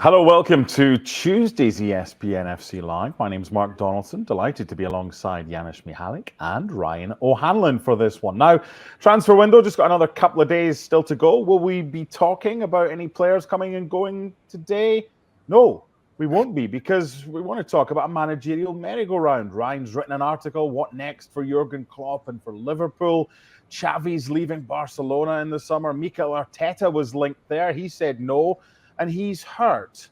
Hello, welcome to Tuesday's ESPN FC Live. My name's Mark Donaldson. Delighted to be alongside Janusz Michallik and Ryan O'Hanlon for this one. Now, transfer window, just got another couple of days still to go. Will we be talking about any players coming and going today? No, we won't be, because we want to talk about a managerial merry-go-round. Ryan's written an article, what next for Jurgen Klopp and for Liverpool. Xavi's leaving Barcelona in the summer. Mikel Arteta was linked there. He said no. And he's hurt.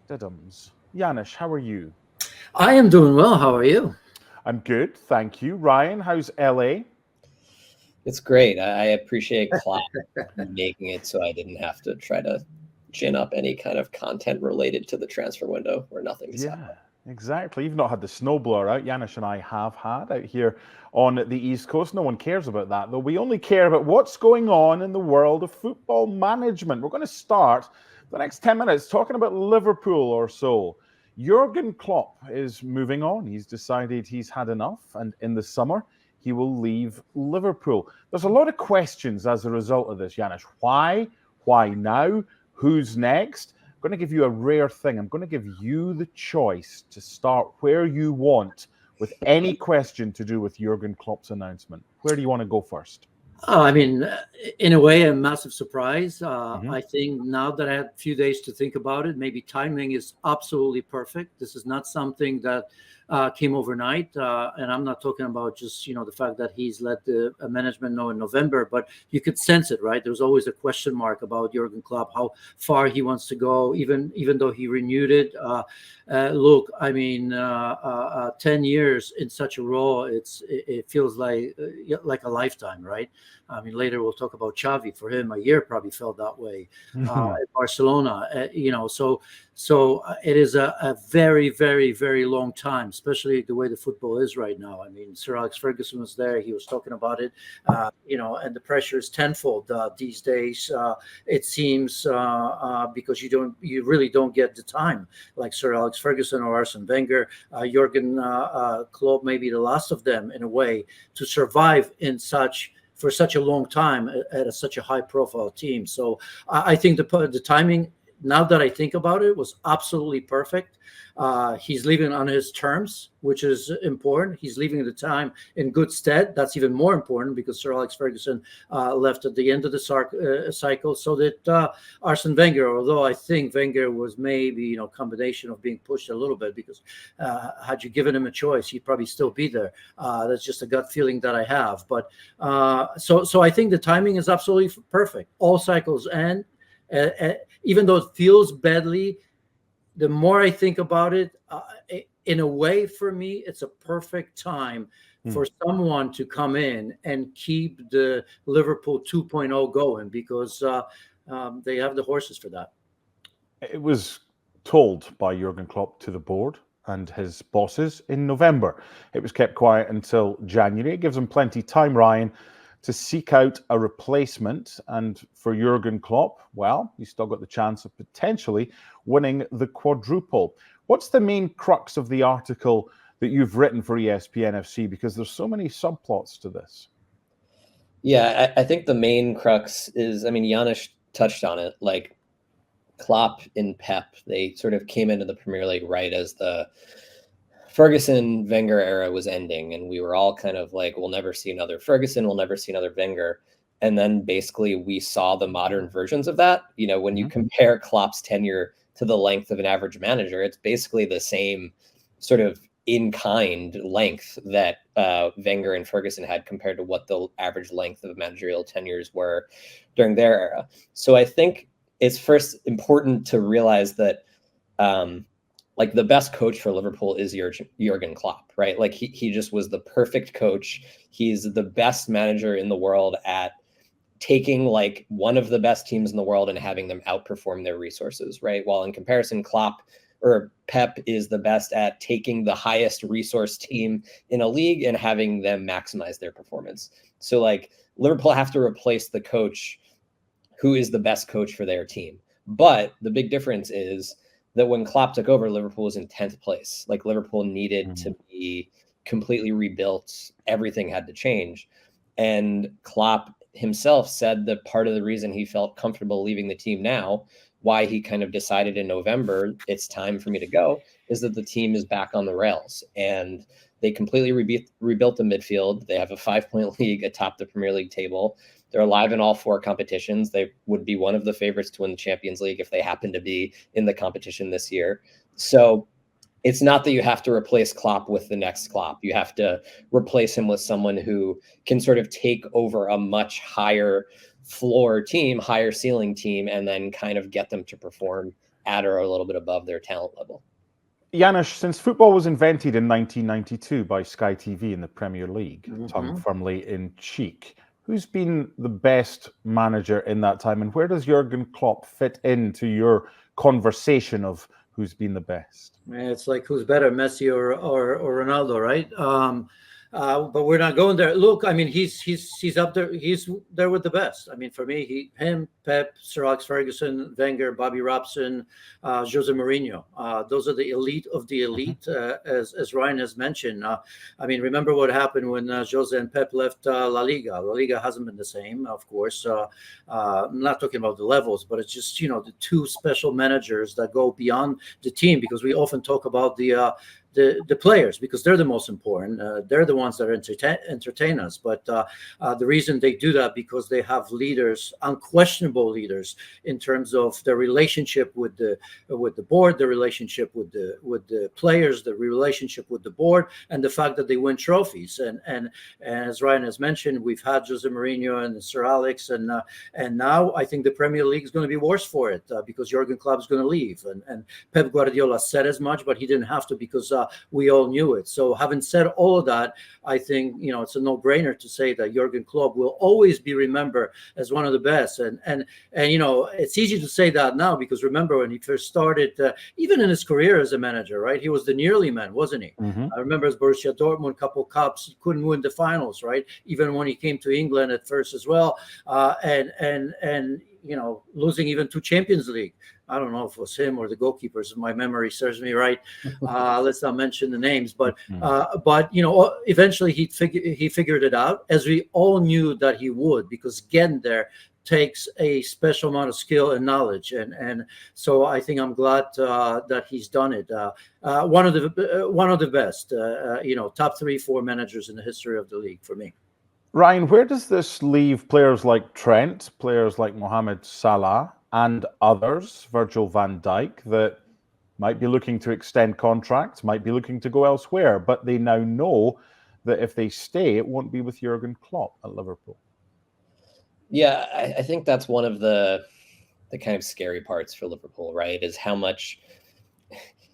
Diddums. Janusz, how are you? I am doing well. How are you? I'm good, thank you. Ryan, how's LA? It's great. I appreciate Klopp making it so I didn't have to try to gin up any kind of content related to the transfer window where nothing is happening. Exactly. You've not had the snowblower out. Janusz and I have had out here on the East Coast. No one cares about that, though. We only care about what's going on in the world of football management. We're going to start the next 10 minutes talking about Liverpool or so. Jurgen Klopp is moving on. He's decided he's had enough, and in the summer, he will leave Liverpool. There's a lot of questions as a result of this, Janusz. Why? Why now? Who's next? I'm going to give you a rare thing. I'm going to give you the choice to start where you want with any question to do with Jurgen Klopp's announcement. Where do you want to go first? In a way, a massive surprise. I think now that I had a few days to think about it, maybe timing is absolutely perfect. This is not something that came overnight. And I'm not talking about just, the fact that he's let the management know in November, but you could sense it, right? There's always a question mark about Jurgen Klopp, how far he wants to go, even though he renewed it. Look, 10 years in such a role, it feels like a lifetime, right? Later we'll talk about Xavi. For him, a year probably felt that way. At Barcelona, so it is a very, very, very long time, especially the way the football is right now. Sir Alex Ferguson was there. He was talking about it, and the pressure is tenfold these days. It seems because you really don't get the time like Sir Alex Ferguson or Arsene Wenger. Jurgen Klopp may be the last of them in a way to survive for such a long time at such a high-profile team. So I think the timing, now that I think about it, was absolutely perfect. He's leaving on his terms, which is important. He's leaving the time in good stead. That's even more important because Sir Alex Ferguson left at the end of the cycle. So that Arsene Wenger, although I think Wenger was maybe a combination of being pushed a little bit, because had you given him a choice, he'd probably still be there. That's just a gut feeling that I have. But so I think the timing is absolutely perfect. All cycles end. Even though it feels badly, the more I think about it, in a way, for me, it's a perfect time for someone to come in and keep the Liverpool 2.0 going, because they have the horses for that. It was told by Jurgen Klopp to the board and his bosses in November. It was kept quiet until January. It gives them plenty of time, Ryan, to seek out a replacement. And for Jurgen Klopp, well, he's still got the chance of potentially winning the quadruple. What's the main crux of the article that you've written for ESPN FC? Because there's so many subplots to this. Yeah, I think the main crux is, Janusz touched on it, like Klopp and Pep, they sort of came into the Premier League right as the Ferguson-Wenger era was ending, and we were all kind of like, we'll never see another Ferguson, we'll never see another Wenger. And then basically we saw the modern versions of that. When you compare Klopp's tenure to the length of an average manager, it's basically the same sort of in-kind length that Wenger and Ferguson had compared to what the average length of managerial tenures were during their era. So I think it's first important to realize that the best coach for Liverpool is Jurgen Klopp, right? Like he just was the perfect coach. He's the best manager in the world at taking like one of the best teams in the world and having them outperform their resources, right? While in comparison, Pep is the best at taking the highest resource team in a league and having them maximize their performance. So like Liverpool have to replace the coach who is the best coach for their team. But the big difference is that when Klopp took over, Liverpool was in 10th place. Like Liverpool needed to be completely rebuilt. Everything had to change. And Klopp himself said that part of the reason he felt comfortable leaving the team now why he kind of decided in November, it's time for me to go, is that the team is back on the rails and they completely rebuilt the midfield. They have a 5-point league atop the Premier League table. They're alive in all 4 competitions. They would be one of the favorites to win the Champions League if they happen to be in the competition this year. So it's not that you have to replace Klopp with the next Klopp. You have to replace him with someone who can sort of take over a much higher floor team, higher ceiling team, and then kind of get them to perform at or a little bit above their talent level. Janusz, since football was invented in 1992 by Sky TV in the Premier League, tongue firmly in cheek, who's been the best manager in that time, and where does Jurgen Klopp fit into your conversation of who's been the best? It's like, who's better, Messi or Ronaldo, right? But we're not going there. Look, I mean, he's up there. He's there with the best. I mean, for me, him, Pep, Sir Alex Ferguson, Wenger, Bobby Robson, Jose Mourinho. Those are the elite of the elite, as Ryan has mentioned. I mean, remember what happened when Jose and Pep left La Liga. La Liga hasn't been the same, of course. I'm not talking about the levels, but it's just, you know, the 2 special managers that go beyond the team, because we often talk about the players, because they're the most important. They're the ones that entertain us. But the reason they do that, because they have leaders, unquestionable leaders, in terms of their relationship with the board, the relationship with the players, the relationship with the board, and the fact that they win trophies. And as Ryan has mentioned, we've had Jose Mourinho and Sir Alex, and now I think the Premier League is going to be worse for it, because Jurgen Klopp is going to leave, and Pep Guardiola said as much, but he didn't have to, because we all knew it. So having said all of that, I think, you know, it's a no-brainer to say that Jurgen Klopp will always be remembered as one of the best. And you know, it's easy to say that now, because remember when he first started, even in his career as a manager, right? He was the nearly man, wasn't he? I remember as Borussia Dortmund, couple cups, he couldn't win the finals, right? Even when he came to England at first as well, and you know, losing even 2 Champions League. I don't know if it was him or the goalkeepers, if my memory serves me right. Let's not mention the names, but you know, eventually he figured it out, as we all knew that he would, because getting there takes a special amount of skill and knowledge, and so I think I'm glad that he's done it. One of the best, you know, top 3-4 managers in the history of the league for me. Ryan, where does this leave players like Trent, players like Mohamed Salah, and others, Virgil van Dijk, that might be looking to extend contracts, might be looking to go elsewhere, but they now know that if they stay, it won't be with Jurgen Klopp at Liverpool? Yeah, I think that's one of the kind of scary parts for Liverpool, right? Is how much,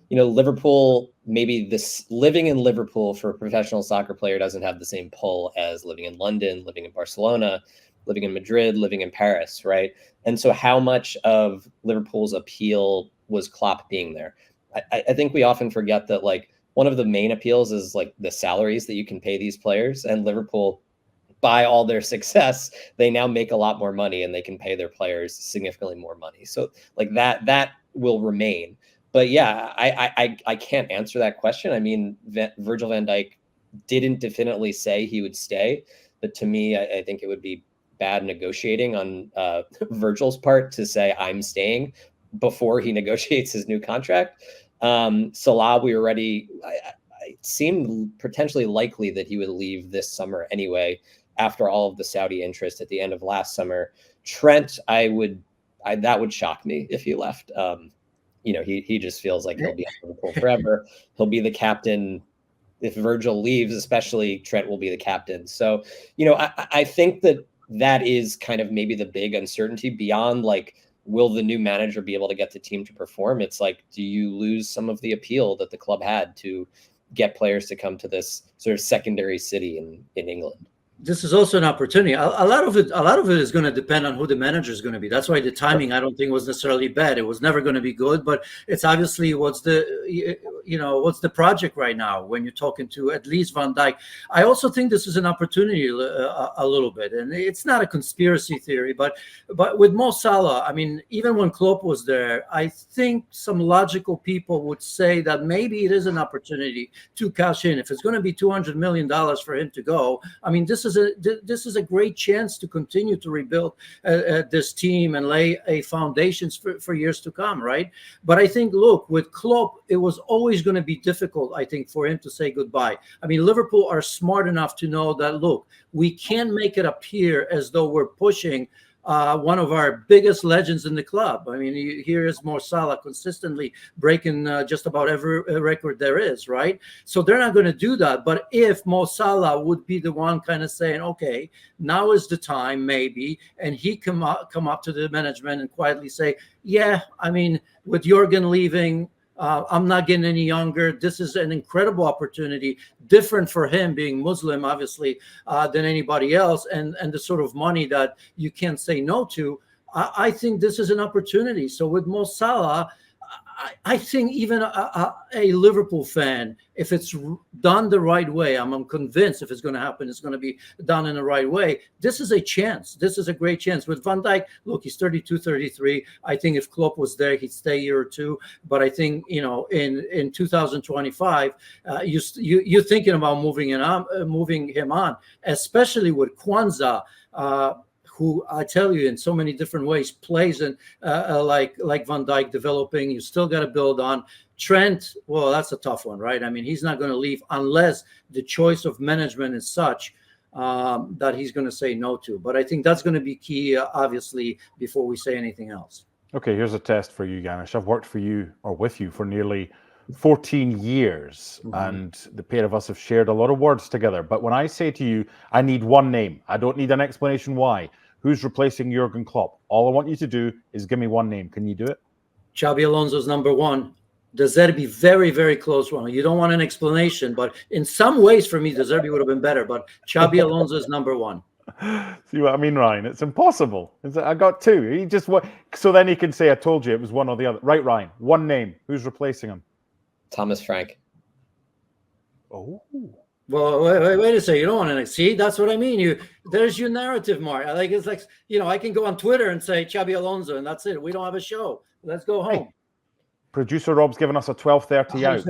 you know, Liverpool, maybe this living in Liverpool for a professional soccer player doesn't have the same pull as living in London, living in Barcelona, living in Madrid, living in Paris, right? And so how much of Liverpool's appeal was Klopp being there? I think we often forget that, like, one of the main appeals is like the salaries that you can pay these players, and Liverpool, by all their success, they now make a lot more money and they can pay their players significantly more money. So like that will remain. But yeah, I can't answer that question. I mean, Virgil van Dijk didn't definitely say he would stay, but to me, I think it would be bad negotiating on Virgil's part to say I'm staying before he negotiates his new contract. Salah, it seemed potentially likely that he would leave this summer anyway, after all of the Saudi interest at the end of last summer. Trent, that would shock me if he left. You know, he just feels like he'll be at Liverpool forever. He'll be the captain. If Virgil leaves, especially, Trent will be the captain. So, you know, I think that is kind of maybe the big uncertainty beyond, like, will the new manager be able to get the team to perform? It's like, do you lose some of the appeal that the club had to get players to come to this sort of secondary city in England? This is also an opportunity. A lot of it is going to depend on who the manager is going to be. That's why the timing, I don't think, was necessarily bad. It was never going to be good, but it's obviously what's the project right now when you're talking to at least Van Dijk. I also think this is an opportunity a little bit, and it's not a conspiracy theory, but with Mo Salah, I mean, even when Klopp was there, I think some logical people would say that maybe it is an opportunity to cash in. If it's going to be $200 million for him to go, I mean, this is a great chance to continue to rebuild this team and lay a foundations for years to come, right? But I think, look, with Klopp, it was always going to be difficult, I think, for him to say goodbye. I mean, Liverpool are smart enough to know that, look, we can make it appear as though we're pushing one of our biggest legends in the club. I mean, here is Mo Salah consistently breaking just about every record there is, right? So they're not going to do that. But if Mo Salah would be the one kind of saying, okay, now is the time, maybe, and he come up to the management and quietly say, yeah, I mean, with Jurgen leaving, I'm not getting any younger. This is an incredible opportunity, different for him being Muslim, obviously, than anybody else, and the sort of money that you can't say no to. I think this is an opportunity. So with Mo Salah, I think even a Liverpool fan, if it's done the right way, I'm convinced if it's going to happen, it's going to be done in the right way. This is a chance. This is a great chance. With Van Dijk, look, he's 32, 33. I think if Klopp was there, he'd stay a year or two. But I think, in 2025, you're thinking about moving him on, especially with Kwanzaa, who I tell you in so many different ways plays in like Van Dijk developing. You still got to build on Trent. Well, that's a tough one, right? I mean, he's not going to leave unless the choice of management is such that he's going to say no to. But I think that's going to be key, obviously, before we say anything else. Okay, here's a test for you, Janusz. I've worked for you or with you for nearly 14 years, and the pair of us have shared a lot of words together. But when I say to you, I need one name, I don't need an explanation why. Who's replacing Jurgen Klopp? All I want you to do is give me one name. Can you do it? Xabi Alonso's number one. De Zerbi, very, very close one. You don't want an explanation, but in some ways for me, De Zerbi would have been better, but Xabi Alonso is number one. See what I mean, Ryan? It's impossible. I got two. He just so then he can say, I told you it was one or the other. Right, Ryan, one name. Who's replacing him? Thomas Frank. Oh. Well, wait a second. You don't want to see. That's what I mean. There's your narrative, Mark. It's like I can go on Twitter and say Xabi Alonso, and that's it. We don't have a show. Let's go home. Hey, producer Rob's given us a 12:30 out.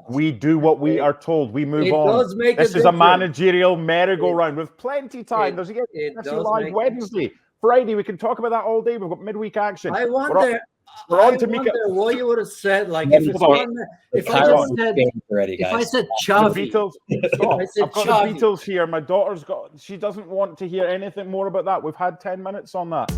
We do what we are told. We move on. This is a managerial merry-go-round with plenty time. There's live Wednesday, Friday. We can talk about that all day. We've got midweek action. I wonder. We're on to what you would have said, like if I said Xavi. I've got the Beatles here. My daughter's she doesn't want to hear anything more about that. We've had 10 minutes on that.